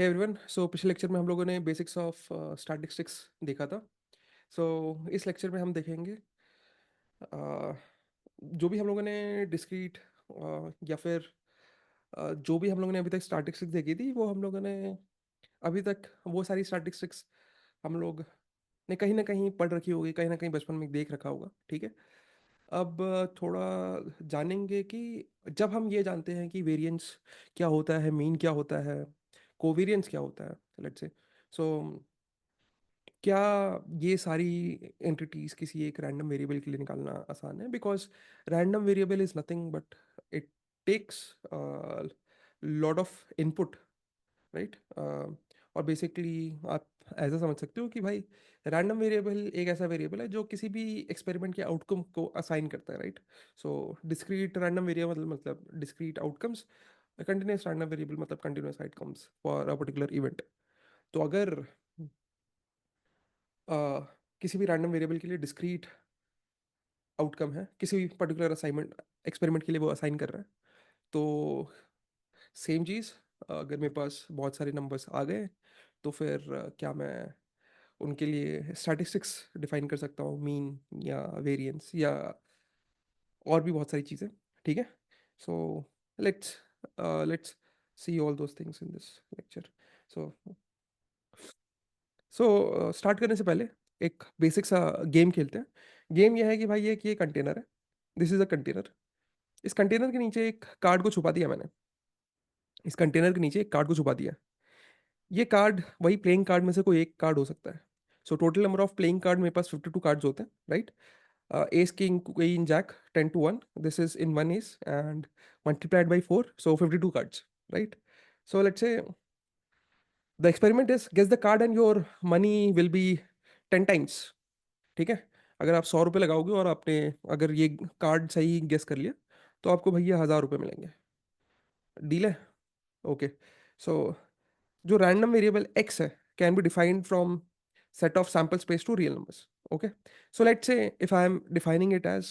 Hey everyone. सो पिछले lecture में हम लोगों ने बेसिक्स ऑफ स्टैटिस्टिक्स देखा था। सो इस लेक्चर में हम देखेंगे जो भी हम लोगों ने डिस्क्रीट या फिर जो भी हम लोगों ने अभी तक स्टैटिस्टिक्स देखी थी, वो हम लोगों ने अभी तक वो सारी स्टैटिस्टिक्स हम लोग ने कहीं ना कहीं पढ़ रखी होगी, कहीं ना कहीं बचपन में देख रखा होगा। ठीक है। अब थोड़ा जानेंगे कि जब हम ये जानते हैं कि वेरिएंस क्या होता है, मीन क्या होता है, कोवेरिएंस क्या होता है, लेट्स से, सो क्या ये सारी एंटिटीज किसी एक रैंडम वेरिएबल के लिए निकालना आसान है? Because random variable is nothing but it takes lot of input, right. और बेसिकली आप ऐसा समझ सकते हो कि भाई रैंडम वेरिएबल एक ऐसा वेरिएबल है जो किसी भी एक्सपेरिमेंट के आउटकम को असाइन करता है, right. So discrete random variable मतलब discrete outcomes, continuous random variable मतलब continuous outcomes for a particular event. तो अगर किसी भी रैंडम वेरिएबल के लिए डिस्क्रीट आउटकम है, किसी भी पर्टिकुलर असाइनमेंट एक्सपेरिमेंट के लिए वो असाइन कर रहा है, तो सेम चीज़, अगर मेरे पास बहुत सारे नंबर्स आ गए तो फिर क्या मैं उनके लिए स्टैटिस्टिक्स डिफाइन कर सकता हूँ, मीन या वेरिएंस या और भी बहुत सारी चीज़ें। ठीक है। So let's let's see all those things in this lecture. So start करने से पहले एक बेसिक सा गेम खेलते हैं। गेम यह है कि भाई ये कंटेनर है, दिस इज अ कंटेनर। इस कंटेनर के नीचे एक कार्ड को छुपा दिया मैंने, इस कंटेनर के नीचे एक कार्ड को छुपा दिया। ये कार्ड वही प्लेइंग कार्ड में से कोई एक कार्ड हो सकता है। So total number of playing card मेरे पास 52 कार्ड्स होते हैं, right. Ace king queen jack 10 to 1, this is in one ace and multiplied by 4, सो 52 cards, right. So let's say the experiment is guess the card and your money will be 10 times। ठीक है। अगर आप 100 रुपये लगाओगे और आपने अगर ये कार्ड सही गेस कर लिया तो आपको भैया 1000 रुपये मिलेंगे। डील है? ओके। सो जो रैंडम वेरिएबल एक्स है can be defined from set of sample space to real numbers. Okay. So let's say if I am defining it as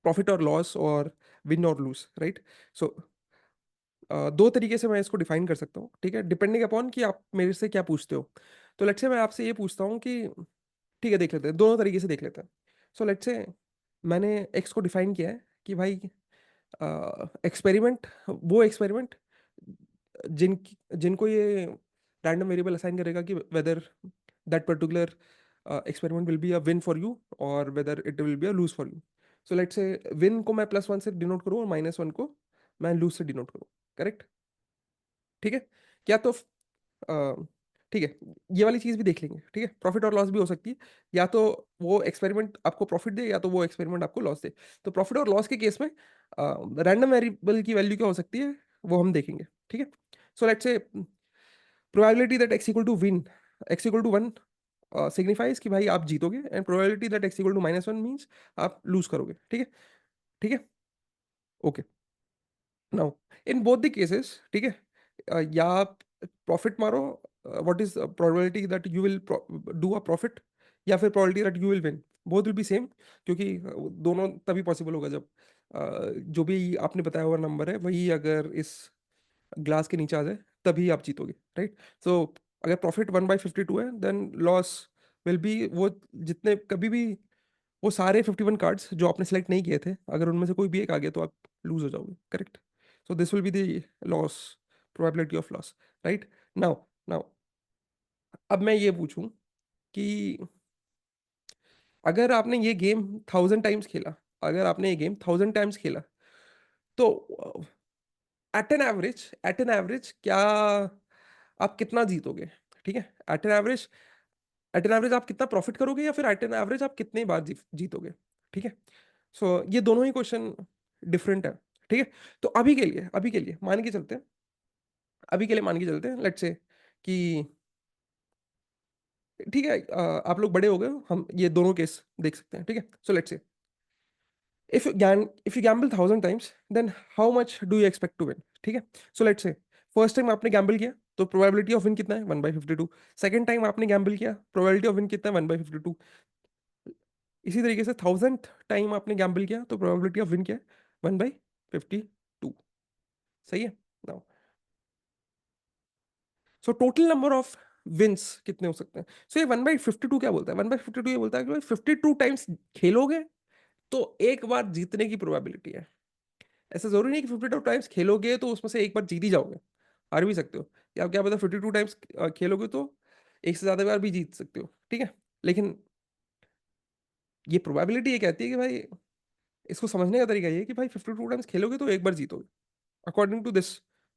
profit or loss or win or lose, right? So दो तरीके से मैं इसको define कर सकता हूँ, ठीक है, डिपेंडिंग अपॉन कि आप मेरे से क्या पूछते हो। तो लेट्स से मैं आपसे ये पूछता हूँ कि ठीक है, देख लेते हैं, दोनों तरीके से देख लेते हैं। सो लेट्स से मैंने एक्स को डिफाइन किया है कि भाई एक्सपेरिमेंट, वो एक्सपेरिमेंट जिनको ये रैंडम वेरिएबल असाइन करेगा कि whether that particular experiment will be a win for you और whether it will be a lose for you. So let's say win को मैं +1 से डिनोट करूँ और -1 को मैं लूज से डिनोट करूँ। करेक्ट? ठीक है। क्या तो ठीक है, ये वाली चीज़ भी देख लेंगे। ठीक है, प्रॉफिट और लॉस भी हो सकती है, या तो वो एक्सपेरिमेंट आपको प्रॉफिट दे या तो वो एक्सपेरिमेंट आपको लॉस दे। तो प्रॉफिट और लॉस के केस में रैंडम वेरिएबल की वैल्यू क्या हो सकती है वो हम देखेंगे। ठीक है। So let's say probability that X equal to win, X equal to 1 signifies कि भाई आप जीतोगे, and probability that X equal to -1 means आप लूज करोगे। ठीक है। ठीक है। Okay. Now in both the cases, ठीक है, या आप प्रॉफिट मारो, what is probability that you will do a profit, या फिर probability that you will win, both will be same. क्योंकि दोनों तभी पॉसिबल होगा जब जो भी आपने बताया हुआ नंबर है वही अगर इस ग्लास के नीचे आ जाए तभी आप जीतोगे, राइट। सो अगर प्रॉफिट 1/52 है देन लॉस विल बी वो जितने कभी भी वो सारे 51 कार्ड्स जो आपने सेलेक्ट नहीं किए थे, अगर उनमें से कोई भी एक आ गया तो आप लूज हो जाओगे। Correct? So this will be the loss, probability of loss, right. Now now अब मैं ये पूछूं कि अगर आपने ये गेम 1000 टाइम्स खेला, अगर आपने ये गेम 1000 टाइम्स खेला, तो एट एन एवरेज क्या आप कितना जीतोगे? ठीक है। एट एन एवरेज आप कितना प्रॉफिट करोगे, या फिर एट एन एवरेज आप कितनी बार जीतोगे? ठीक है। सो ये दोनों ही क्वेश्चन डिफरेंट है। ठीक है। तो अभी के लिए मान के चलते हैं, अभी के लिए मान के चलते हैं, लेट्स से कि ठीक है, आप लोग बड़े हो गए हो, हम ये दोनों केस देख सकते हैं। ठीक है। सो लेट्स से if you gamble 1000 times, then how much do you expect to win? ठीक है। सो लेट्स से फर्स्ट टाइम आपने गैम्बल किया तो प्रोबेबिलिटी ऑफ विन कितना है? 1/52। सेकंड टाइम आपने गैम्बल किया, प्रोबेबिलिटी ऑफ विन कितना है? 1/52। इसी तरीके से 1000th टाइम आपने गैम्बल किया तो प्रोबेबिलिटी ऑफ विन क्या है? 1/52। सही है। Now so total number of wins कितने हो सकते हैं? सो ये 1/52 क्या बोलता है? 1/52 ये बोलता है कि भाई 52 टाइम्स खेलोगे तो एक बार जीतने की प्रोबेबिलिटी है। ऐसा जरूरी नहीं कि 52 टाइम्स खेलोगे तो उसमें से एक बार जीत ही जाओगे, हार भी सकते हो। या क्या पता 52 टाइम्स खेलोगे तो एक से ज्यादा बार भी जीत सकते हो, ठीक है। लेकिन ये प्रोबेबिलिटी ये कहती है कि भाई, इसको समझने का तरीका ये है कि भाई 52 टाइम्स खेलोगे तो एक बार जीतोगे, अकॉर्डिंग टू दिस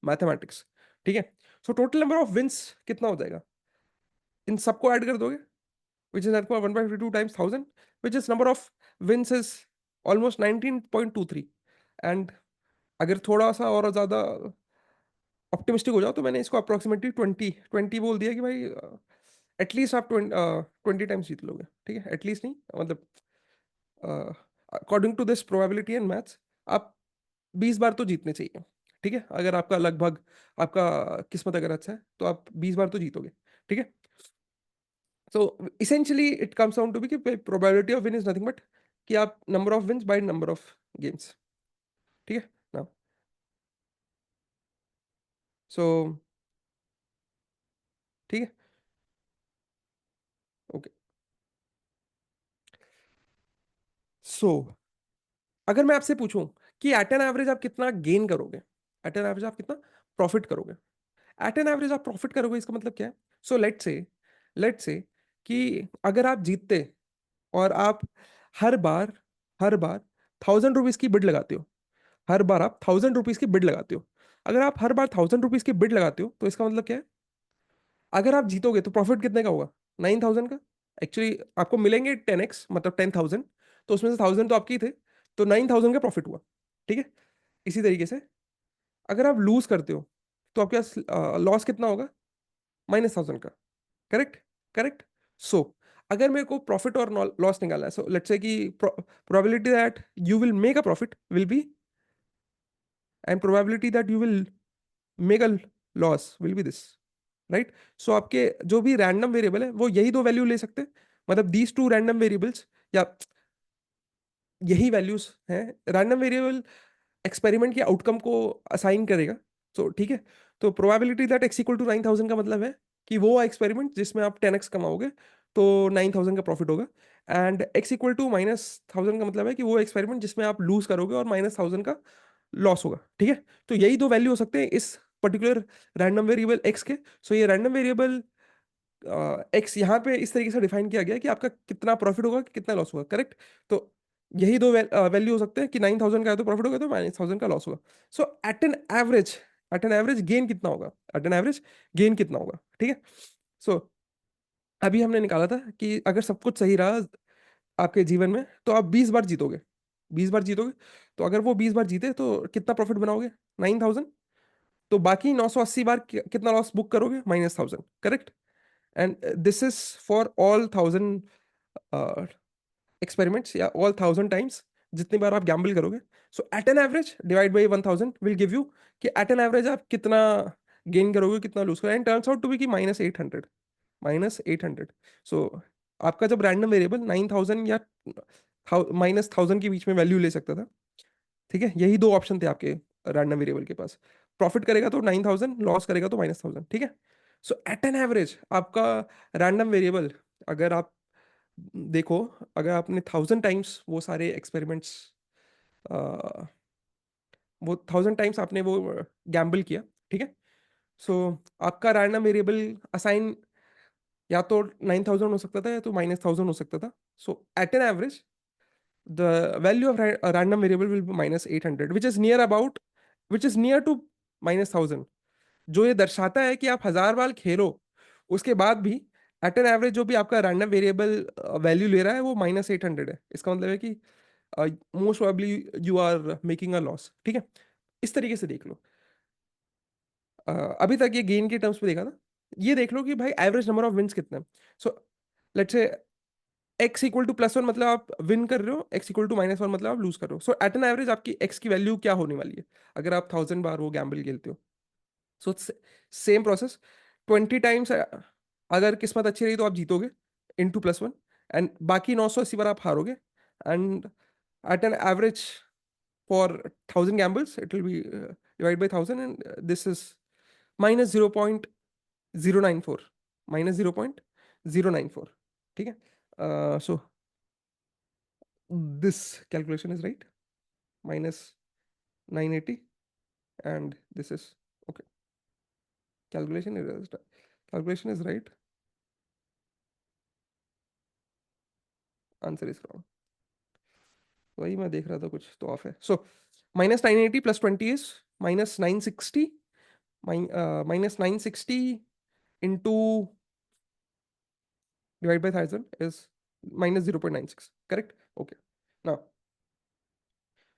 मैथमेटिक्स, ठीक है। So total number of wins कितना हो जाएगा? इन सबको ऐड कर दोगे, which is equal 1/52 times 1000, which is number of wins is almost 19.23। And अगर थोड़ा सा और ज्यादा ऑप्टिमिस्टिक हो जाओ तो मैंने इसको अप्रोक्सीमेटली 20 बोल दिया कि भाई एटलीस्ट आप 20 टाइम्स जीत लोगे, ठीक है। एटलीस्ट नहीं, मतलब according to this probability and maths आप 20 बार तो जीतने चाहिए, ठीक है। अगर आपका लगभग, आपका किस्मत अगर अच्छा है तो आप 20 बार तो जीतोगे, ठीक है। So essentially it comes down to be कि probability of win is nothing but कि आप number of wins by number of games, ठीक है ना। सो ठीक है, ओके। सो अगर मैं आपसे पूछूं कि एट एन एवरेज आप कितना गेन करोगे, एट एन एवरेज आप कितना प्रॉफिट करोगे, एट एन एवरेज आप प्रॉफिट करोगे, इसका मतलब क्या है? सो लेट्स से कि अगर आप जीतते और आप हर बार हर बार 1000 रुपीज की बिड लगाते हो, हर बार आप 1000 रुपीज की बिड लगाते हो, अगर आप हर बार 1000 रुपीज की बिड लगाते हो तो इसका मतलब क्या है? अगर आप जीतोगे तो प्रॉफिट कितने का होगा? 9000 का। एक्चुअली आपको मिलेंगे 10x, मतलब 10,000, तो उसमें से 1000 तो आपके ही थे, तो 9000 का प्रॉफिट हुआ, ठीक है। इसी तरीके से अगर आप लूज करते हो तो आपके पास लॉस कितना होगा? -1000 का। Correct, correct. सो अगर मेरे को प्रॉफिट और लॉस निकालना है, सो लेट्स से कि probability that you will make a profit will be, and probability that you will make a loss will be this, right. So आपके जो भी रैंडम वेरिएबल है वो यही दो वैल्यू ले सकते हैं, मतलब दीज टू रैंडम वेरिएबल्स, या यही वैल्यूज हैं। रैंडम वेरिएबल एक्सपेरिमेंट के आउटकम को असाइन करेगा, तो ठीक है। तो probability that x equal to 9000 का मतलब है कि वो एक्सपेरिमेंट जिसमें आप 10x कमाओगे तो 9000 का प्रॉफिट होगा, एंड x इक्वल टू -1000 का मतलब है कि वो एक्सपेरिमेंट जिसमें आप लूज करोगे और -1000 का लॉस होगा, ठीक है। तो यही दो वैल्यू हो सकते हैं इस पर्टिकुलर रैंडम वेरिएबल x के। सो ये रैंडम वेरिएबल एक्स यहाँ पे इस तरीके से डिफाइन किया गया है कि आपका कितना प्रॉफिट होगा, कितना लॉस होगा, करेक्ट। तो यही दो वैल्यू हो सकते हैं कि 9000 का है तो प्रॉफिट होगा, तो -1000 का लॉस होगा। सो एट एन एवरेज गेन कितना होगा, एट एन एवरेज गेन कितना होगा, ठीक है। सो अभी हमने निकाला था कि अगर सब कुछ सही रहा आपके जीवन में तो आप 20 बार जीतोगे, 20 बार जीतोगे। तो अगर वो 20 बार जीते तो कितना प्रॉफिट बनाओगे? 9000। तो बाकी 980 बार कितना लॉस बुक करोगे? -1000, correct. And this is for all 1000 experiments, या ऑल 1000 टाइम्स जितनी बार आप गैम्बल करोगे। So at an average divide by 1000 will give you कि एट एन एवरेज आप कितना गेन करोगे, कितना लूज करोगे, and turns out to be कि -800, -800। सो आपका जब रैंडम वेरिएबल 9000 या -1000 के बीच में वैल्यू ले सकता था, ठीक है। यही दो ऑप्शन थे आपके रैंडम वेरिएबल के पास, प्रॉफिट करेगा तो 9000, लॉस करेगा तो -1000, ठीक है। सो एट एन एवरेज आपका रैंडम वेरिएबल, अगर आप देखो, अगर आपने 1000 टाइम्स वो सारे एक्सपेरिमेंट्स, वो 1000 टाइम्स आपने वो गैम्बल किया, ठीक है। सो आपका रैंडम वेरिएबल असाइन या तो 9000 हो सकता था या तो -1000 हो सकता था। So at an average the value of a random variable will be -800, which is near to -1000, जो ये दर्शाता है कि आप 1000 बार खेलो उसके बाद भी एट एन एवरेज जो भी आपका रैंडम वेरिएबल वैल्यू ले रहा है वो -800 है। इसका मतलब है कि most probably you are making a loss, ठीक है। इस तरीके से देख लो। अभी तक ये गेन के टर्म्स में देखा था, ये देख लो कि भाई एवरेज नंबर ऑफ विंस कितना है। So let's say x equal to +1 मतलब आप विन कर रहे हो, x इक्वल टू -1 मतलब आप लूज कर रहे हो। सो एट एन एवरेज आपकी x की वैल्यू क्या होने वाली है अगर आप 1000 बार वो गैम्बल खेलते हो? सो सेम प्रोसेस, 20 टाइम्स अगर किस्मत अच्छी रही तो आप जीतोगे, इंटू +1, एंड बाकी 980 बार आप हारोगे, and at an average for 1000 gambles it will be divide by 1000, and this is -0.001 094 minus 0.094. ठीक है. So this calculation is right, minus 980, and this is okay. Calculation is right, answer is wrong. वही मैं देख रहा था, कुछ तो of है. सो minus 980 plus 20 is minus 960. Minus 960 into divided by 1000 is minus 0.96. Correct? Okay. Now,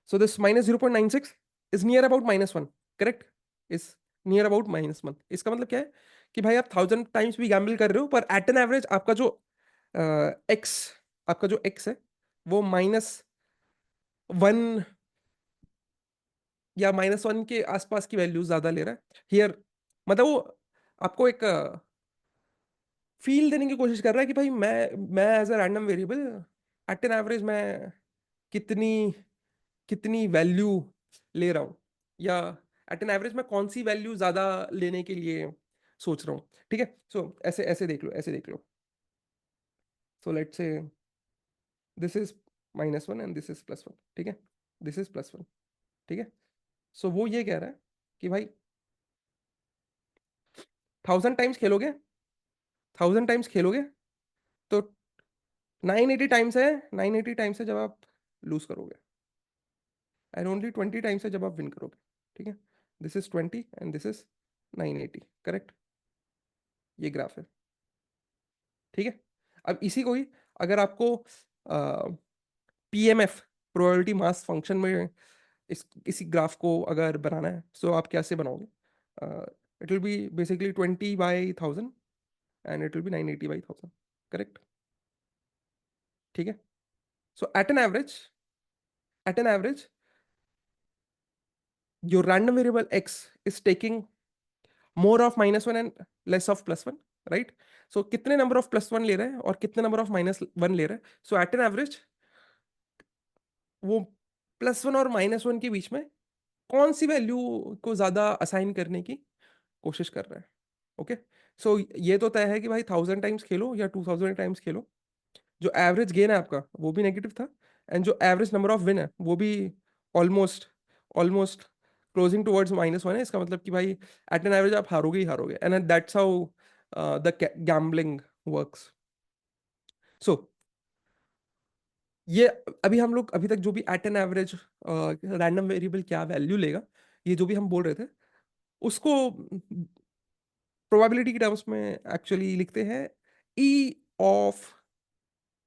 so this minus 0.96 is near about minus 1. Correct? Is near about minus 1. इसका मतलब क्या है कि भाई आप 1000 टाइम्स भी गैम्बल कर रहे हो, पर एट एन एवरेज आपका जो एक्स आपका जो एक्स है वो -1 या -1 के आसपास की वैल्यू ज्यादा ले रहा है हियर. मतलब वो आपको एक फील देने की कोशिश कर रहा है कि भाई मैं as a random variable at an average मैं कितनी कितनी वैल्यू ले रहा हूँ, या एट एन एवरेज मैं कौन सी वैल्यू ज्यादा लेने के लिए सोच रहा हूँ. ठीक है. सो ऐसे ऐसे देख लो, ऐसे देख लो. So let's say this is -1 and this is +1. ठीक है. This is +1. ठीक है. सो वो ये कह रहा है कि भाई 1000 टाइम्स खेलोगे, 1000 टाइम्स खेलोगे तो 980 टाइम्स है, 980 टाइम्स है जब आप लूज करोगे, एंड ओनली 20 टाइम्स है जब आप विन करोगे. ठीक है. This is 20 and this is 980. Correct. ये ग्राफ है. ठीक है. अब इसी को ही अगर आपको पीएमएफ, प्रोबेबिलिटी मास फंक्शन में इसी ग्राफ को अगर बनाना है, सो आप कैसे बनाओगे? It will be basically 20/1000 and it will be 980/1000. Correct. ठीक है. So at an average your random variable x is taking more of -1 and less of +1, right? So कितने नंबर ऑफ +1 ले रहे हैं और कितने नंबर ऑफ -1 ले रहे हैं. सो एट एन एवरेज वो +1 और -1 के बीच में कौन सी वैल्यू को ज्यादा असाइन करने की कोशिश कर रहा है. ओके. सो ये तो तय है कि भाई 1000 टाइम्स खेलो या 2000 टाइम्स खेलो, जो एवरेज गेन है आपका वो भी नेगेटिव था, एंड जो एवरेज नंबर ऑफ विन है वो भी ऑलमोस्ट ऑलमोस्ट क्लोजिंग टुवर्ड्स -1 है. इसका मतलब कि भाई एट एन एवरेज आप हारोगे ही हारोगे, and that's how the gambling works. So ये अभी हम लोग अभी तक जो भी at an average random variable क्या वैल्यू लेगा, ये जो भी हम बोल रहे थे उसको प्रोबेबिलिटी के टर्म्स में एक्चुअली लिखते हैं E of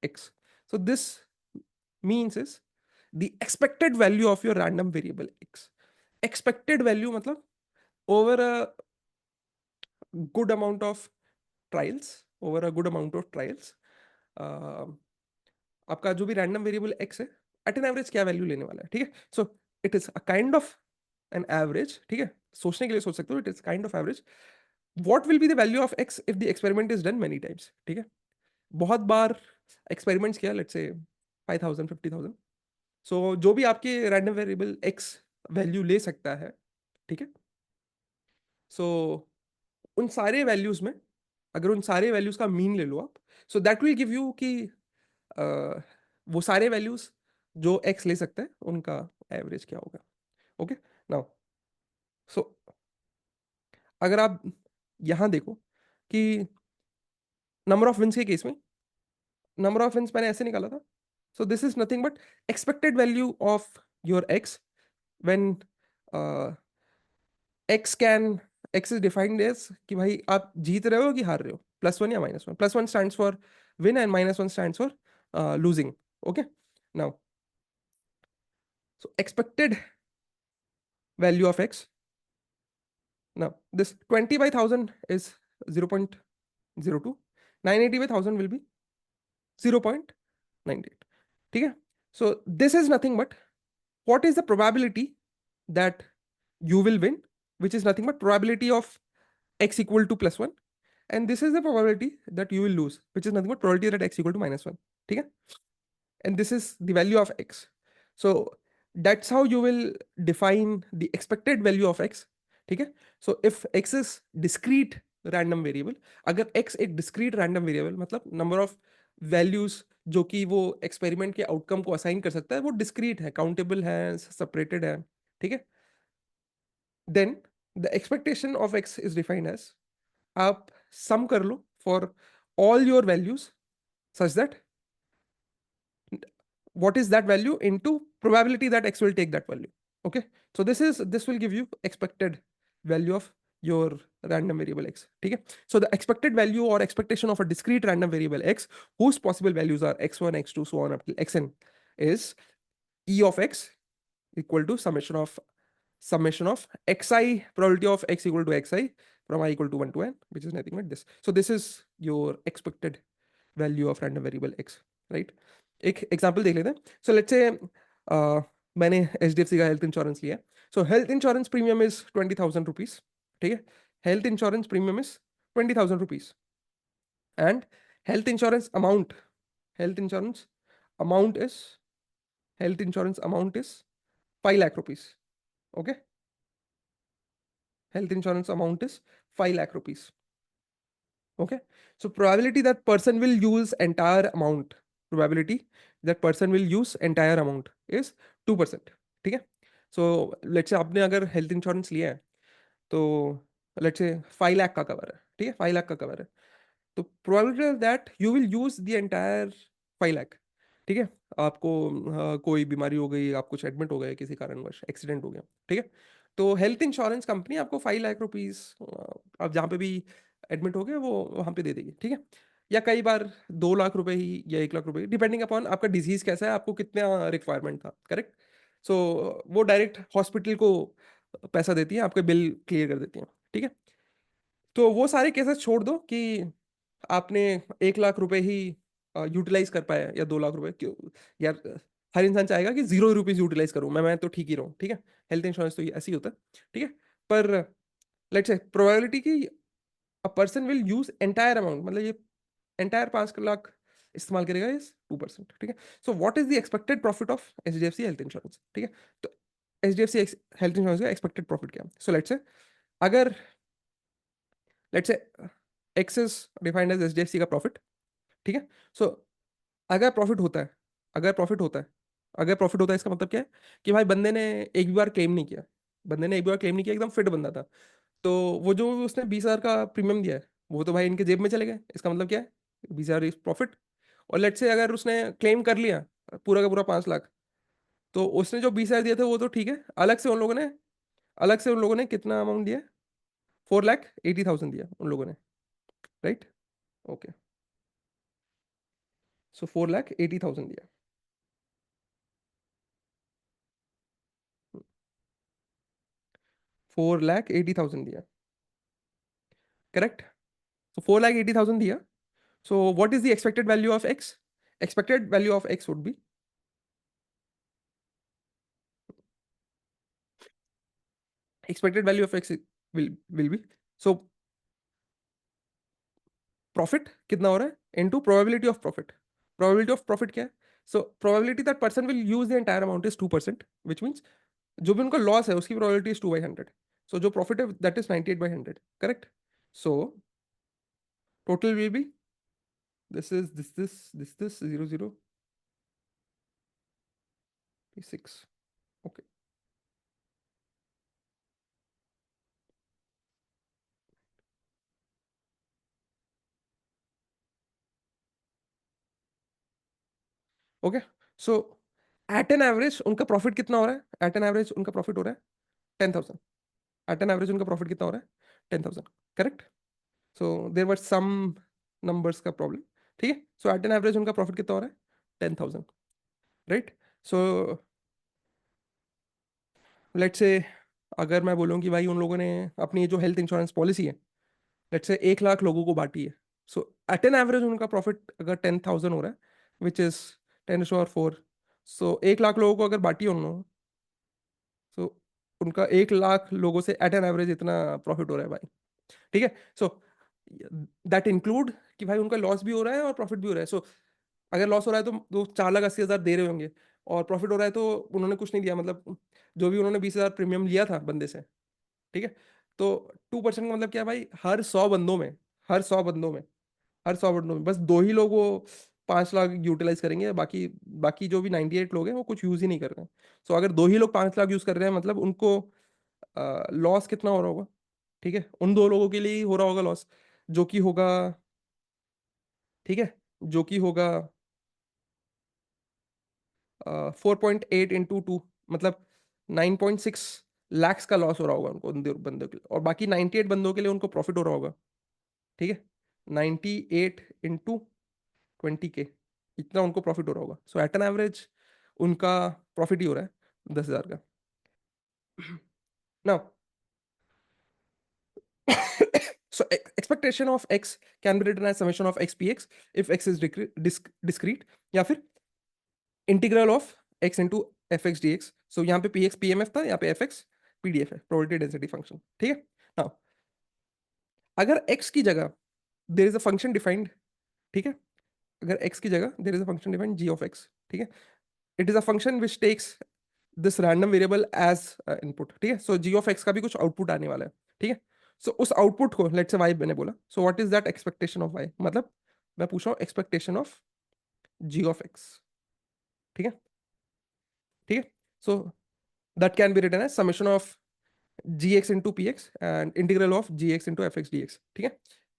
X. So this means is the expected value of your random variable X. Expected value मतलब over a good amount of trials, over a good amount of trials आपका जो भी random variable X है at an average क्या value लेने वाला है. ठीक है. So it is a kind of an average. ठीक है. सोचने के लिए सोच सकते हो, it is kind of average. What will be the value of x if the experiment is done many times. ठीक है. बहुत बार एक्सपेरिमेंट्स किया, लेट्स से 5000 50,000. सो जो भी आपके रैंडम वेरिएबल एक्स वैल्यू ले सकता है, ठीक है, सो उन सारे वैल्यूज में अगर उन सारे वैल्यूज का मीन ले लो आप, so that will give you कि वो सारे वैल्यूज जो एक्स ले सकते हैं उनका एवरेज क्या होगा. ओके. नाउ सो अगर आप यहां देखो कि नंबर ऑफ विंस के केस में नंबर ऑफ विंस मैंने ऐसे निकाला था. So this is nothing but expected value of your X when X can X is defined as कि भाई आप जीत रहे हो कि हार रहे हो, +1 या -1. +1 stands for win and -1 stands for losing. Okay. Now so expected value of x. Now this 20/1000 is 0.02. 980/1000 will be 0.98. ठीक है. So this is nothing but what is the probability that you will win, which is nothing but probability of x equal to +1, and this is the probability that you will lose, which is nothing but probability that x equal to -1. ठीक है. And this is the value of x. So that's how you will define the expected value of x. ठीक है. So if x is discrete random variable, अगर x एक discrete random variable मतलब number of values जो कि वो experiment के outcome को असाइन कर सकता है वो डिस्क्रीट है, काउंटेबल है, सेपरेटेड है, ठीक है, then the expectation of x is defined as, आप सम कर लो for all your values such that what is that value into probability that x will take that value. Okay, so this will give you expected value of your random variable x. Okay, so the expected value or expectation of a discrete random variable x whose possible values are x1 x2 so on up till xn is e of x equal to summation of xi probability of x equal to xi from I equal to 1 to n, which is nothing but this. So this is your expected value of random variable x, right? एक example देख लेते हैं. सो let's से मैंने HDFC का health insurance लिया. सो health insurance premium is 20,000 rupees. ठीक है, health insurance premium is 20,000 rupees and health insurance amount health insurance amount is health insurance amount is 5 lakh rupees. Okay, health insurance amount is 5 lakh rupees. Okay, so probability that person will use entire amount, probability that person will use entire amount is 2%. ठीक है, so let's say आपने अगर health insurance लिया है तो let's say 5 lakh का cover है. ठीक है, 5 लाख का कवर है तो probability that you will use the entire 5 lakh. ठीक है, आपको कोई बीमारी हो गई, आप कुछ एडमिट हो गए किसी कारणवश, एक्सीडेंट हो गया. ठीक है, तो हेल्थ इंश्योरेंस कंपनी आपको 5 लाख रुपीज आप जहाँ पे भी एडमिट हो गए वो वहाँ पे दे देगी. ठीक है, या कई बार 2 लाख रुपए ही या 1 लाख रुपए, डिपेंडिंग अपॉन आपका डिजीज कैसा है, आपको कितना रिक्वायरमेंट था. करेक्ट, सो वो डायरेक्ट हॉस्पिटल को पैसा देती है, आपके बिल क्लियर कर देती है. ठीक है, तो वो सारे केसेस छोड़ दो कि आपने 1 लाख रुपए ही यूटिलाइज कर पाया या 2 लाख रुपए क्यों. यार हर इंसान चाहेगा कि 0 रुपीज यूटिलाइज करूं, मैं तो ठीक ही रहूं. ठीक है, हेल्थ इंश्योरेंस तो ये ऐसे ही होता है. ठीक है, पर लेट्स से प्रोबेबिलिटी कि a person will use entire amount, मतलब ये एंटायर 5 लाख इस्तेमाल करेगा इज 2%. ठीक है, so what is the expected profit of HDFC health insurance. ठीक है, तो HDFC हेल्थ इंश्योरेंस का एक्सपेक्टेड प्रॉफिट क्या है. सो अगर let's say X is defined as HDFC का प्रॉफिट. ठीक है, सो अगर प्रॉफिट होता है अगर प्रॉफिट होता है अगर प्रॉफिट होता है इसका मतलब क्या है कि भाई बंदे ने एक भी बार क्लेम नहीं किया. बंदे ने एक भी बार क्लेम नहीं किया, एकदम फिट बंदा था. तो वो जो उसने 20,000 का प्रीमियम दिया है वो तो भाई इनके जेब में चले गए. इसका मतलब क्या है, 20,000 इज प्रॉफिट. और लेट्स से अगर उसने क्लेम कर लिया पूरा का पूरा 5 लाख, तो उसने जो 20,000 दिए थे वो तो ठीक है, अलग से उन लोगों ने कितना अमाउंट दिया, 4,80,000 दिया उन लोगों ने. राइट, ओके, सो 4,80,000 दिया. 4,80,000 दिया. करेक्ट, so 4,80,000 दिया. So what is the expected value of x? Expected value of x would be expected value of x will be, so profit कितना हो रहा है into probability of profit. Probability of profit क्या है, so probability that person will use the entire amount is 2%, which means जो भी उनका loss है उसकी प्रोबेबिलिटी इज 2/100. सो जो प्रॉफिट है that is 98/100. Correct, so total will be this 00 6. Okay, okay, so at an average उनका प्रॉफिट कितना हो रहा है, एट एन एवरेज उनका प्रॉफिट हो रहा है 10,000. एट एन एवरेज उनका प्रॉफिट कितना हो रहा है 10,000. Correct, so there were some numbers का प्रॉब्लम. ठीक है, सो एट एन एवरेज उनका प्रॉफिट कितना हो रहा है 10,000. राइट, सो लेट्स से अगर मैं बोलूँ कि भाई उन लोगों ने अपनी जो हेल्थ इंश्योरेंस पॉलिसी है लेट्स से 1 लाख लोगों को बांटी है. सो एट एन एवरेज उनका प्रॉफिट अगर 10,000 हो रहा है विच इज 10⁴. सो 1 लाख लोगों को अगर बांटी उन्होंने, सो उनका 1 लाख लोगों से एट एन एवरेज इतना प्रॉफिट हो रहा है भाई. ठीक है, सो दैट इंक्लूड कि भाई उनका लॉस भी हो रहा है और प्रॉफिट भी हो रहा है. सो अगर लॉस हो रहा है तो 4,80,000 दे रहे होंगे, और प्रॉफिट हो रहा है तो उन्होंने कुछ नहीं दिया, मतलब जो भी उन्होंने 20,000 प्रीमियम लिया था बंदे से. ठीक है, तो 2% का मतलब क्या है भाई, हर 100 बंदों में बस 2 ही लोग वो 5 लाख यूटिलाइज करेंगे, बाकी बाकी जो भी 98 लोग हैं वो कुछ यूज ही नहीं कर रहे हैं। सो अगर 2 ही लोग 5 लाख यूज कर रहे हैं, मतलब उनको लॉस कितना हो रहा होगा, ठीक है, उन 2 लोगों के लिए ही हो रहा होगा लॉस, जो कि होगा, ठीक है, जो कि होगा 4.8 into 2, मतलब 9.6 lakhs का लॉस हो रहा होगा उनको, उन 2 बंदों के लिए, और बाकी 98 बंदों के लिए उनको प्रॉफिट हो रहा होगा, ठीक है, 98 into 20K, इतना उनको प्रॉफिट हो रहा होगा। सो एट एन एवरेज उनका प्रॉफिट ही हो रहा है 10,000 का। Now so expectation of x can be written as summation of x px if x is discrete, या फिर integral of x into fx dx। सो यहाँ पे px pmf था, यहाँ पे fx pdf है, प्रोबेबिलिटी डेंसिटी फंक्शन, ठीक है। नाउ अगर x की जगह there is a function defined, ठीक है, अगर x की जगह there is a function defined g of x, ठीक है, it is a function which takes this random variable as input, ठीक है। सो g of x का भी कुछ आउटपुट आने वाला है, ठीक है। सो उस आउटपुट को लेट्स से y मैंने बोला, so what is that expectation of y, मतलब मैं पूछ रहा हूँ expectation of g of x, ठीक है, ठीक है। So that can be written as summation of gx into px and integral of gx into fx dx, ठीक है।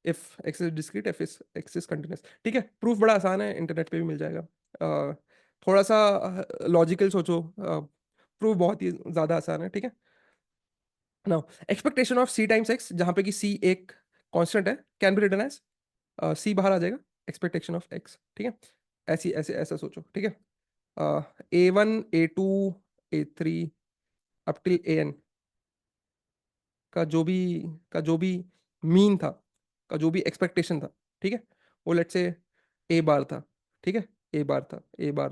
if x is discrete, x is continuous, ठीक है। प्रूफ बड़ा आसान है, इंटरनेट पे भी मिल जाएगा। थोड़ा सा लॉजिकल सोचो, प्रूफ बहुत ही ज्यादा आसान है, ठीक है। Now expectation of c times x, जहां पे कि c एक कांस्टेंट है, can be written as c बाहर आ जाएगा, एक्सपेक्टेशन ऑफ x, ठीक है। ऐसी ऐसे ऐसा सोचो, ठीक है। A1 A2 A3 up till an का जो भी का जो भी मीन था, का जो भी एक्सपेक्टेशन था, ठीक है, वो लेट से ए बार था, ठीक है, ए बार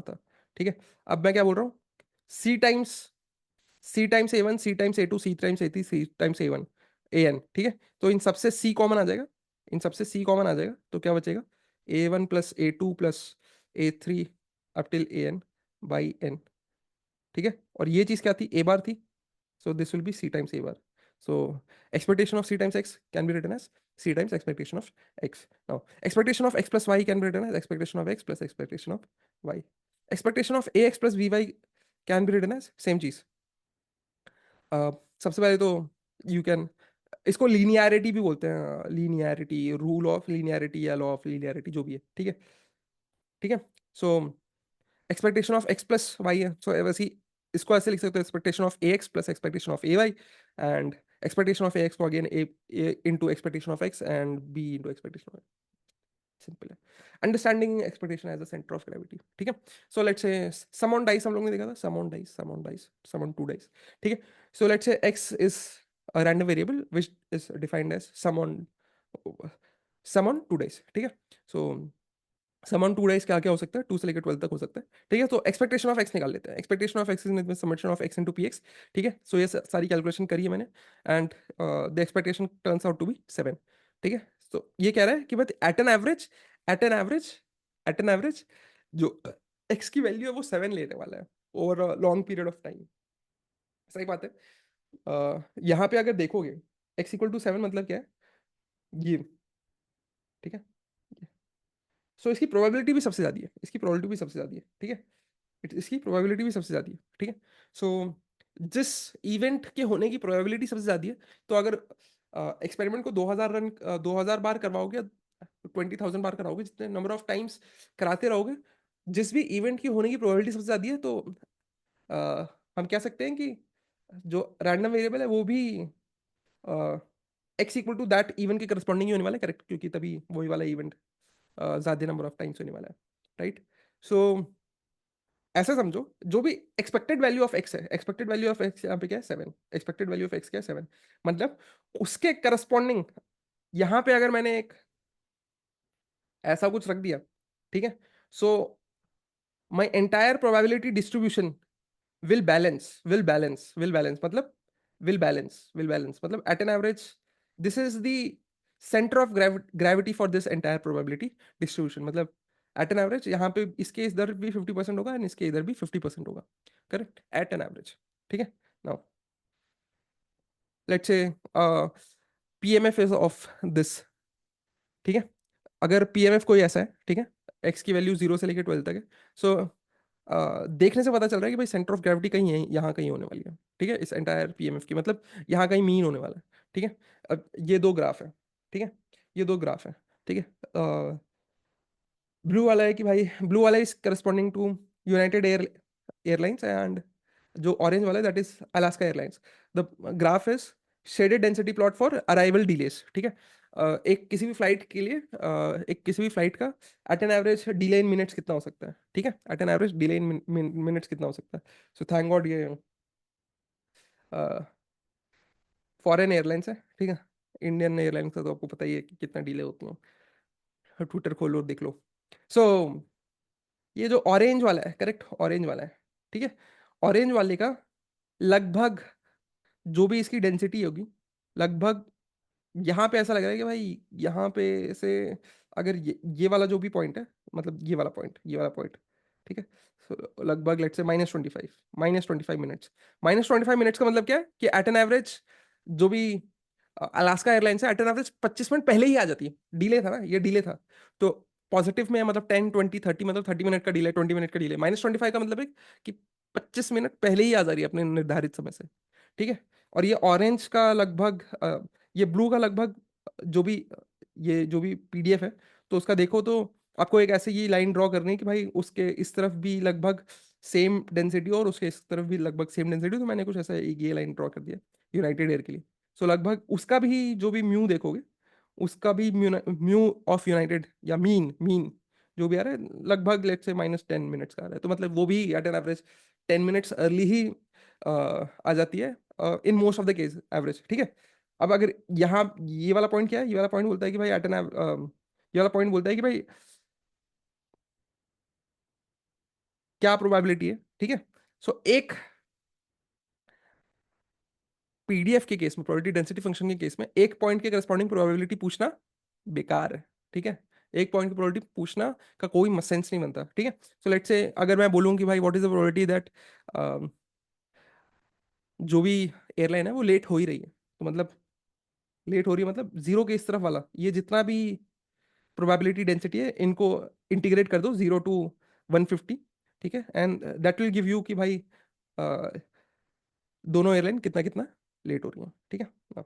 था, ठीक है। अब मैं क्या बोल रहा हूँ, C times A1, C times A2, C times A3, C times A1 ठीक है। तो इन सबसे सी कॉमन आ जाएगा, इन सबसे सी कॉमन आ जाएगा, तो क्या बचेगा, A1 + A2 + A3 up till an/n, ठीक है। और ये चीज क्या थी, ए बार थी, so this will be c times a bar. So expectation of c times x can be written as c times expectation of x. Now expectation of x plus y can be written as expectation of x plus expectation of y. Expectation of ax plus by can be written as same चीज। सबसे पहले तो you can, इसको linearity भी बोलते हैं, linearity, rule of linearity या law of linearity, जो भी है, ठीक है, ठीक है। So expectation of X plus Y है, सो वैसे ही इसको ऐसे लिख सकते हो, expectation of A X plus expectation of A Y, and expectation of A X को again A into expectation of X and B into expectation of, simple है। Understanding expectation as a centre of gravity, ठीक है। So let's से सम on dice हम लोग ने देखा था, sum on dice, sum on 2 dice, ठीक है। So let's say X is a random variable which is defined as sum on 2 dice, ठीक है। सो सम ऑन 2 डाइस क्या क्या हो सकता है, 2 से लेकर 12 तक हो सकता है, ठीक है। तो एक्सपेक्टेशन ऑफ एक्स निकाल लेते हैं, expectation of x is summation of x into px, ठीक है। सो ये सारी कैलकुलेशन करी है मैंने, and the expectation turns out to be 7, ठीक है। तो ये कह रहा है कि but at an average at an average जो एक्स की वैल्यू है वो 7 लेने वाला है over long period of time. सही बात है। यहाँ पे अगर देखोगे x = 7 मतलब क्या है, ये, ठीक है। सो इसकी प्रोबेबिलिटी भी सबसे ज्यादा है, इसकी प्रोबेबिलिटी भी सबसे ज्यादा है, ठीक है, इसकी प्रोबेबिलिटी भी सबसे ज्यादा है, ठीक है। सो जिस इवेंट के होने की प्रोबेबिलिटी सबसे ज्यादा है, तो अगर एक्सपेरिमेंट को 2000 बार करवाओगे, 20,000 बार कराओगे, जितने नंबर ऑफ टाइम्स कराते रहोगे, जिस भी इवेंट की होने की प्रोबेबिलिटी सबसे ज्यादा है, तो अ, हम कह सकते हैं कि जो रैंडम वेरिएबल है वो भी x = दैट इवेंट के करस्पॉन्डिंग ही होने वाला है, करेक्ट, क्योंकि तभी वही वाला इवेंट ज्यादा नंबर ऑफ टाइम्स होने वाला है, राइट। सो ऐसा समझो, जो भी एक्सपेक्टेड वैल्यू ऑफ एक्स है, एक्सपेक्टेड वैल्यू ऑफ एक्स यहाँ पे क्या है, 7, एक्सपेक्टेड वैल्यू ऑफ एक्स क्या है, 7, मतलब उसके करस्पॉन्डिंग यहाँ पे अगर मैंने एक ऐसा कुछ रख दिया, ठीक है। So my entire probability distribution will balance मतलब will balance मतलब at an average this is the center of gravity for this entire probability distribution, मतलब at an average यहाँ पे इसके इधर भी 50% होगा और इसके इधर भी 50% होगा, करेक्ट, at an average, ठीक है। Now let's say PMF is of this, ठीक है। अगर पीएमएफ कोई ऐसा है, ठीक है, एक्स की वैल्यू 0 से लेकर 12 तक है, सो देखने से पता चल रहा है कि भाई सेंटर ऑफ ग्रेविटी कहीं है, यहाँ कहीं होने वाली है, ठीक है, इस एंटायर पीएमएफ की, मतलब यहाँ कहीं मीन होने वाला है, ठीक है। अब ये दो ग्राफ है, ठीक है, ये दो ग्राफ है, ठीक है। ब्लू वाला है कि भाई, ब्लू वाला is corresponding to United Airlines, and जो ऑरेंज वाला है that is Alaska Airlines. The graph is shaded density plot for arrival delays, ठीक है। एक किसी भी फ्लाइट के लिए, एक किसी भी फ्लाइट का at an average delay in minutes कितना हो सकता है, ठीक है, at an average delay in minutes कितना हो सकता है। सो थैंक गॉड ये फॉरेन एयरलाइंस है, ठीक है। इंडियन एयरलाइंस का तो आपको पता ही है कि कितना डिले होती है, ट्विटर खोलो देख लो। सो ये जो ऑरेंज वाला है, करेक्ट, ऑरेंज वाला है, ठीक है, ऑरेंज वाले का लगभग जो भी इसकी डेंसिटी होगी, लगभग यहाँ पे ऐसा लग रहा है कि भाई यहाँ पे से अगर ये वाला जो भी पॉइंट है, मतलब ये वाला पॉइंट, ये वाला पॉइंट, ठीक है, लगभग लेट से -25, -25 मिनट्स। -25 मिनट्स का मतलब क्या है कि एट एन एवरेज जो भी अलास्का एयरलाइंस है, एट एन एवरेज 25 मिनट पहले ही आ जाती है। डिले था ना, ये डिले था, तो पॉजिटिव में मतलब 10, 20, 30, मतलब 30 मिनट का डिले, 20 मिनट का डिले। -25 का मतलब है कि 25 मिनट पहले ही आ जा रही है अपने निर्धारित समय से, ठीक है। और ये ऑरेंज का लगभग ये ब्लू का लगभग जो भी ये जो भी पीडीएफ है, तो उसका देखो तो आपको एक ऐसे ही लाइन ड्रॉ करनी है कि भाई उसके इस तरफ भी लगभग सेम डेंसिटी और उसके इस तरफ भी लगभग सेम डेंसिटी, तो मैंने कुछ ऐसा एक ये लाइन ड्रॉ कर दिया यूनाइटेड एयर के लिए। सो लगभग उसका भी जो भी म्यू देखोगे, उसका भी म्यू ऑफ यूनाइटेड या मीन मीन जो भी आ रहा है, लगभग लेट से -10 मिनट्स का आ रहा है, तो मतलब वो भी at an average 10 minutes early ही आ जाती है in most of the case average, ठीक है। अब अगर यहाँ ये वाला पॉइंट क्या है, ये वाला पॉइंट बोलता है कि भाई एट एन ये वाला पॉइंट बोलता है कि भाई क्या प्रोबेबिलिटी है, ठीक है। सो एक पीडीएफ के केस में, प्रोबेबिलिटी डेंसिटी फंक्शन के केस में, एक पॉइंट के करस्पॉन्डिंग प्रोबेबिलिटी पूछना बेकार है, ठीक है। एक पॉइंट की प्रोबेबिलिटी पूछना का कोई सेंस नहीं बनता, ठीक है। सो लेट्स से अगर मैं बोलूँ कि भाई what is the probability that जो भी एयरलाइन है वो लेट हो ही रही है, तो मतलब लेट हो रही है मतलब जीरो के इस तरफ वाला, ये जितना भी प्रोबेबिलिटी डेंसिटी है इनको इंटीग्रेट कर दो 0 to 150, ठीक है, and that will give you कि भाई दोनों एयरलाइन कितना कितना लेट हो रही है, ठीक है।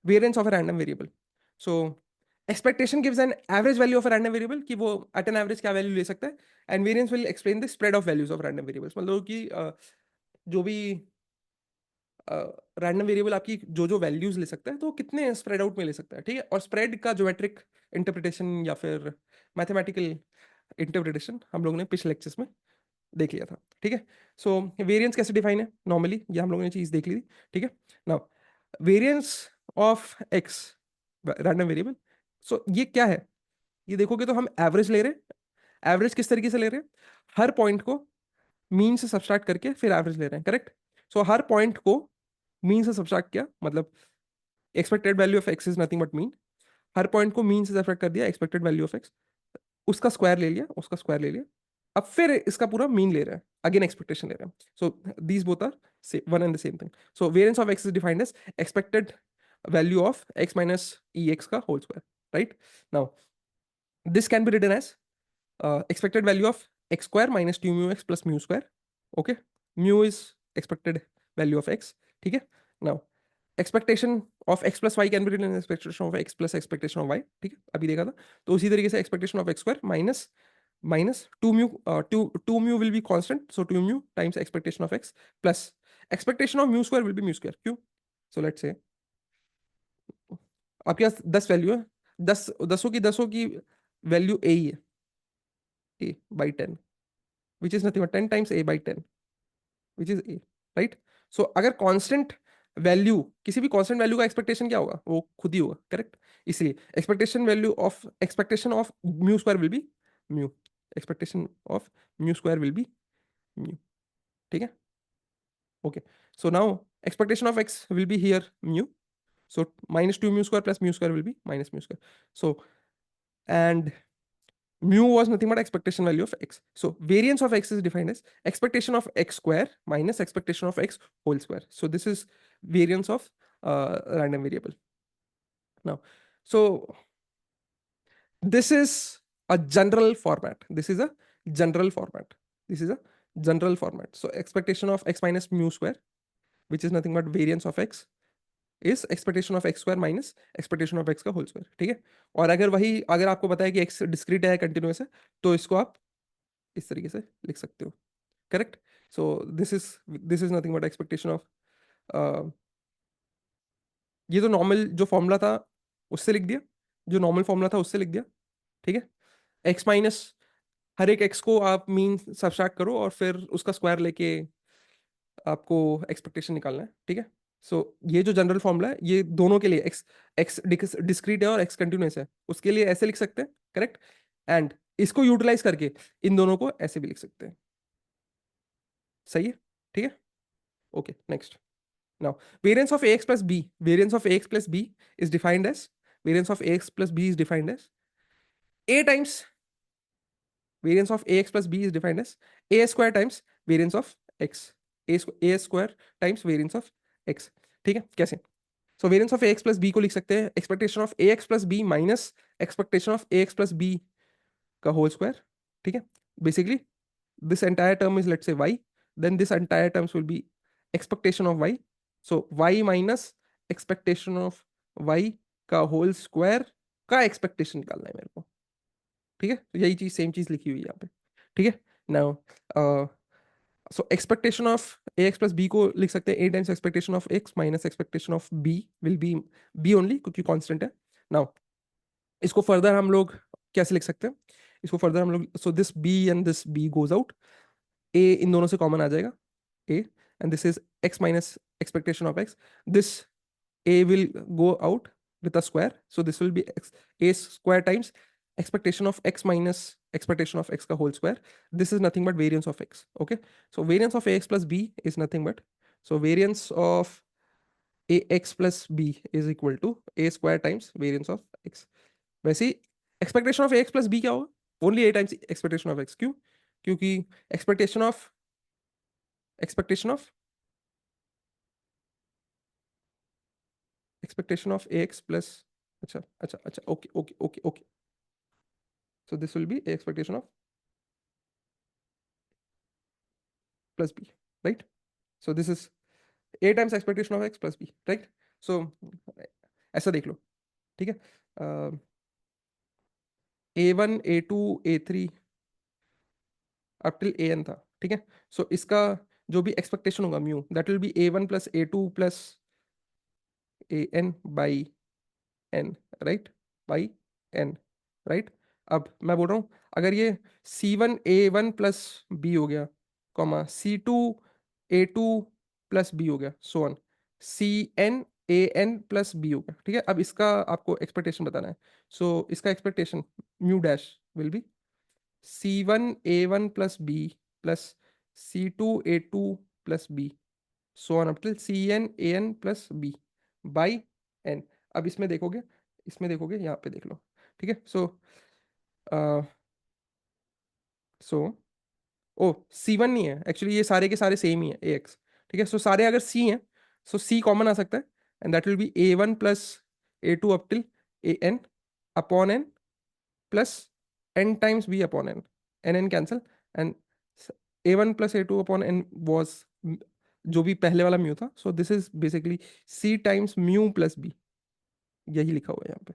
Variance of a random variable, so expectation gives an average value of a random variable कि वो एट एन एवरेज क्या वैल्यू ले सकता है, and variance will explain the spread of values of random variables, मतलब कि जो भी रैंडम वेरिएबल आपकी जो जो वैल्यूज ले सकता है तो वो कितने स्प्रेड आउट में ले सकता है, ठीक है। और स्प्रेड का ज्योमेट्रिक इंटरप्रिटेशन या फिर मैथमेटिकल इंटरप्रिटेशन हम लोगों ने पिछले लेक्चर्स में देख लिया था, ठीक है। सो वेरिएंस कैसे डिफाइन है नॉर्मली, ये हम लोगों ने चीज देख ली थी, ठीक है। Now variance of X random variable, so ये क्या है, ये देखोगे तो हम एवरेज ले रहे हैं। एवरेज किस तरीके से ले रहे हैं, हर पॉइंट को मीन से सब्सट्रैक्ट करके फिर एवरेज ले रहे हैं, करेक्ट। सो हर पॉइंट को मीन से सब्सट्रैक्ट किया, मतलब expected value of x is nothing but mean, her point को मीन से सब्ट्रैक्ट कर दिया, एक्सपेक्टेड वैल्यू ऑफ एक्स, उसका स्क्वायर ले लिया, उसका स्क्वायर ले लिया, अब फिर इसका पूरा मीन ले रहे हैं, अगेन एक्सपेक्टेशन ले रहे हैं। So these both are one and the same thing. So variance of x is defined as expected value of x minus E x का whole square, right. Now this can be written as expected value of x square minus 2 mu x plus mu square, okay, mu is expected value of x, ठीक है। now expectation of x plus y can be written as expectation of x plus expectation of y, ठीक है, अभी देखा था। तो उसी तरीके से expectation of x square minus 2 mu 2 mu will be constant, so 2 mu times expectation of x plus expectation of mu square will be mu square, क्यों। so let's say आपके पास 10 वैल्यू है, 10 दसों की वैल्यू a ही है, a by 10, which is nothing but 10 times a by 10, which is a, right। so अगर constant value, किसी भी constant value का एक्सपेक्टेशन क्या होगा, वो खुद ही होगा, करेक्ट। इसलिए expectation of mu square will be mu, expectation of mu square will be mu, ठीक है। Okay, so now expectation of x will be here mu, so -2 mu square plus mu square will be minus mu square, so and mu was nothing but expectation value of x. So variance of x is defined as expectation of x square minus expectation of x whole square. So this is variance of random variable. Now, so this is a general format. This is a general format. This is a general format. So expectation of x minus mu square, which is nothing but variance of x, is expectation of x square minus expectation of x का whole square. ठीक है. और अगर आपको पता है कि x discrete है, कंटिन्यूस है, तो इसको आप इस तरीके से लिख सकते हो. Correct. So this is nothing but expectation of, ये तो नॉर्मल जो फॉर्मूला था उससे लिख दिया, जो नॉर्मल फॉर्मूला था उससे लिख दिया. ठीक है. एक्स माइनस हर एक एक्स को आप मीन सब्सट्रैक्ट करो और फिर उसका स्क्वायर लेके आपको एक्सपेक्टेशन निकालना है. ठीक है. सो ये जो जनरल फॉर्मूला है ये दोनों के लिए, एक्स एक्स डिस्क्रीट है और एक्स कंटिन्यूस है, उसके लिए ऐसे लिख सकते हैं. करेक्ट. एंड इसको यूटिलाइज करके इन दोनों को ऐसे भी लिख सकते हैं. सही है. ठीक है. Okay. Next. Now variance of ax plus b, variance of ax plus b is defined as, variance of ax plus b is defined as a times, variance of ax plus b is defined as a square times variance of x, a square times variance of x. ठीक है. कैसे? So variance of ax plus b को लिख सकते हैं expectation of ax plus b minus expectation of ax plus b का whole square. ठीक है. Basically this entire term is, let's say, y, then this entire terms will be expectation of y. So y minus expectation of y का whole square का expectation निकालना है मेरे को. ठीक है. तो यही चीज, सेम चीज लिखी हुई है यहाँ पे. ठीक है. Now so expectation of ax plus b को लिख सकते हैं a times expectation of x minus expectation of b will be b only, क्योंकि कांस्टेंट है. नाउ इसको फर्दर हम लोग कैसे लिख सकते हैं? इसको फर्दर हम लोग, so this b and this b goes out, a इन दोनों से कॉमन आ जाएगा, a, and this is x minus expectation of x. This a will go out with a square, so this will be x, a square times expectation of x minus expectation of x ka whole square. This is nothing but variance of x. Okay, so variance of ax plus b is nothing but, so variance of ax plus b is equal to a square times variance of x. वैसे ही expectation of ax plus b क्या होगा? Only a times expectation of x. क्यों? क्योंकि expectation of expectation of expectation of ax plus, acha acha acha, okay, so this will be a expectation of plus b, right? So this is a times expectation of x plus b, right? So ऐसा देख लो. ठीक है. a1 a2 a3 up till an था. ठीक है. सो इसका जो भी एक्सपेक्टेशन होगा mu, that will be a1 plus a2 plus an by n, right? By n, right? अब मैं बोल रहा हूँ अगर ये c1 a1 प्लस b हो गया, comma c2 a2 plus b हो गया, so on cn an plus b हो गया. ठीक है. अब इसका आपको एक्सपेक्टेशन बताना है. सो इसका expectation mu dash will be c1 a1 plus b plus c2 a2 plus b, so on up till cn an plus b by n. अब इसमें देखोगे यहाँ पे देख लो. ठीक है. सो ओ c1 नहीं है एक्चुअली, ये सारे के सारे सेम ही है ax. ठीक है. सो सारे अगर c हैं, सो c कॉमन आ सकता है, and that will be a1 plus a2 up till an upon n plus n times b upon n, n cancel, and a1 plus a2 upon n was जो भी पहले वाला म्यू था. So this is basically c times mu plus b, यही लिखा हुआ है यहाँ पे.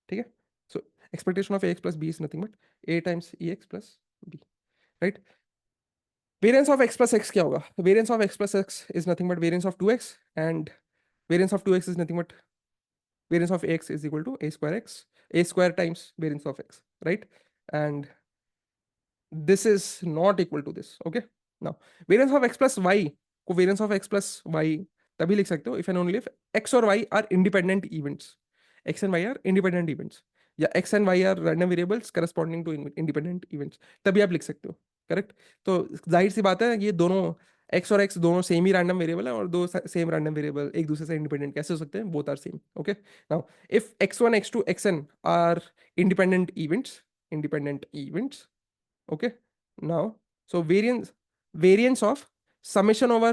ठीक है. So expectation of ax plus b is nothing but a times ex plus b, right? Variance of x plus x क्या होगा? Variance of x plus x is nothing but variance of 2x, and variance of 2x is nothing but variance of x is equal to a square times variance of x, right? And this is not equal to this. Okay. Now variance of x plus y को variance of x plus y तभी लिख सकते हो if and only if x और y are independent events. x and y are independent events, या x and y are random variables corresponding to independent events, तभी आप लिख सकते हो. करेक्ट. तो जाहिर सी बात है ये दोनों x और x दोनों सेम ही रैंडम वेरिएबल है, और दो सेम रैंडम वेरिएबल एक दूसरे से इंडिपेंडेंट कैसे हो सकते हैं? Both are same. Okay. Now if x1 x2 xn are independent events. Okay. Now so variance of summation over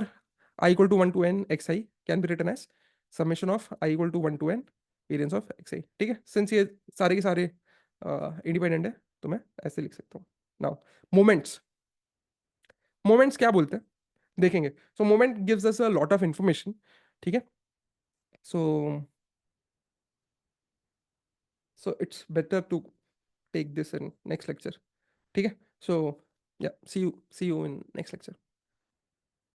I equal to 1 to n xi can be written as summation of i equal to 1 to n variance of x i, ठीक है। Since ये सारे के सारे independent है तो मैं ऐसे लिख सकता हूँ। नाउ मोमेंट्स, मोमेंट्स क्या बोलते हैं देखेंगे। So moment gives us a lot of information, ठीक है। So so it's better to take this in next lecture, ठीक है। सो या see you in next lecture.